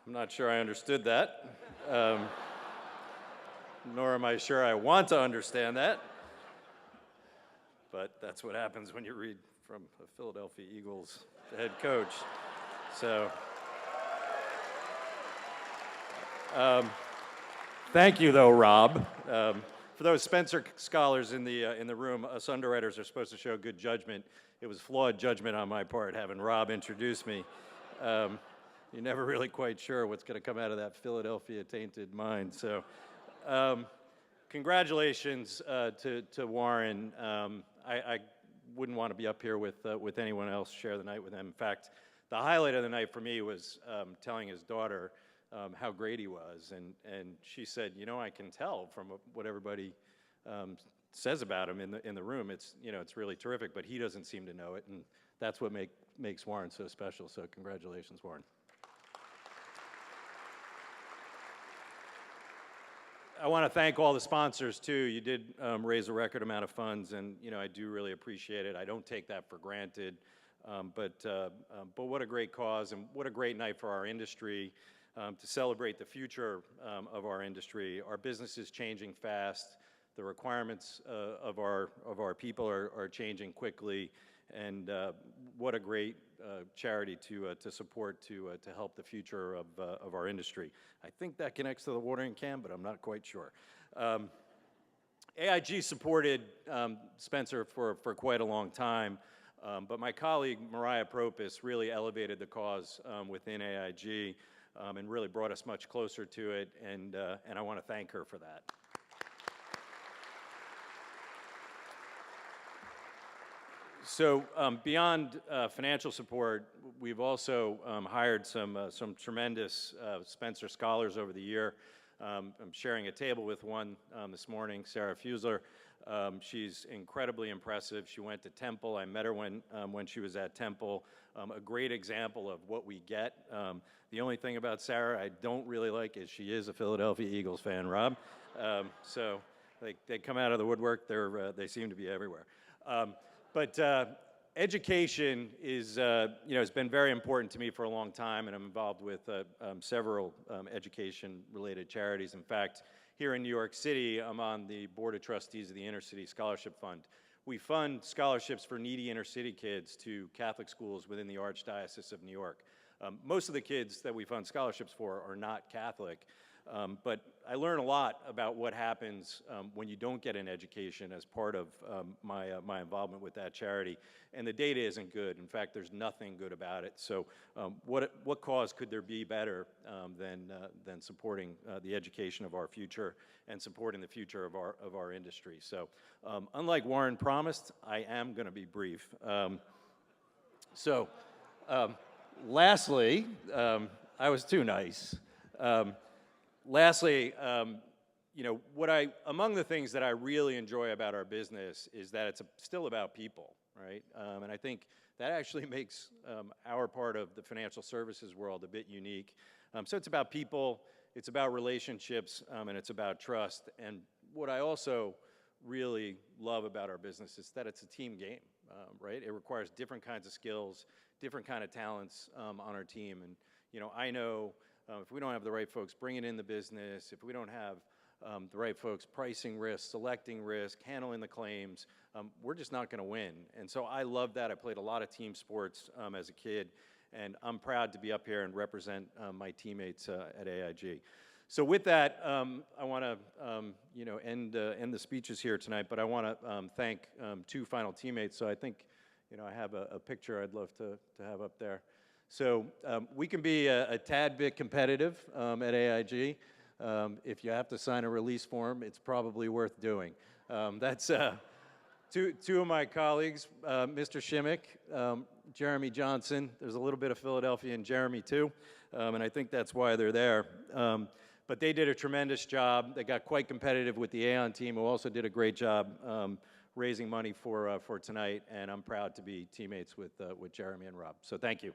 I'm not sure I understood that, nor am I sure I want to understand that, but that's what happens when you read from a Philadelphia Eagles head coach. So, thank you, though, Rob. For those Spencer scholars in the room, us underwriters are supposed to show good judgment. It was flawed judgment on my part having Rob introduce me. You're never really quite sure what's going to come out of that Philadelphia-tainted mind. So, congratulations to Warren. I wouldn't want to be up here with anyone else, share the night with him. In fact, the highlight of the night for me was telling his daughter how great he was, and she said, you know, I can tell from what everybody says about him in the room. It's really terrific, but he doesn't seem to know it, and that's what makes Warren so special. So congratulations, Warren. I want to thank all the sponsors too. You did raise a record amount of funds, and I do really appreciate it. I don't take that for granted, but what a great cause, and what a great night for our industry to celebrate the future of our industry. Our business is changing fast. The requirements of our people are changing quickly, and what a great charity to support to help the future of our industry. I think that connects to the watering can, but I'm not quite sure. AIG supported Spencer for quite a long time, but my colleague Mariah Propus really elevated the cause within AIG and really brought us much closer to it, and I want to thank her for that. So beyond financial support, we've also hired some tremendous Spencer scholars over the year. I'm sharing a table with one this morning, Sarah Fusler. She's incredibly impressive. She went to Temple. I met her when she was at Temple. A great example of what we get. The only thing about Sarah I don't really like is she is a Philadelphia Eagles fan, Rob. So they come out of the woodwork. They seem to be everywhere. But education is, has been very important to me for a long time, and I'm involved with several education-related charities. In fact, here in New York City, I'm on the Board of Trustees of the Inner City Scholarship Fund. We fund scholarships for needy inner city kids to Catholic schools within the Archdiocese of New York. Most of the kids that we fund scholarships for are not Catholic. But I learn a lot about what happens when you don't get an education as part of my involvement with that charity. And the data isn't good. In fact, there's nothing good about it. So what cause could there be better than supporting the education of our future and supporting the future of our industry? So unlike Warren promised, I am going to be brief. Lastly, I was too nice. Lastly, among the things that I really enjoy about our business is that it's still about people, right? And I think that actually makes our part of the financial services world a bit unique. So it's about people, it's about relationships, and it's about trust. And what I also really love about our business is that it's a team game, right? It requires different kinds of skills, different kind of talents on our team. And, I know if we don't have the right folks bringing in the business, if we don't have the right folks pricing risk, selecting risk, handling the claims, we're just not going to win. And so I love that. I played a lot of team sports as a kid, and I'm proud to be up here and represent my teammates at AIG. So with that, I want to end the speeches here tonight, but I want to thank two final teammates. So I think I have a picture I'd love to have up there. So we can be a tad bit competitive at AIG. If you have to sign a release form, it's probably worth doing. That's two of my colleagues, Mr. Shimmick, Jeremy Johnson. There's a little bit of Philadelphia in Jeremy too, and I think that's why they're there. But they did a tremendous job. They got quite competitive with the Aon team, who also did a great job raising money for tonight, and I'm proud to be teammates with Jeremy and Rob. So thank you.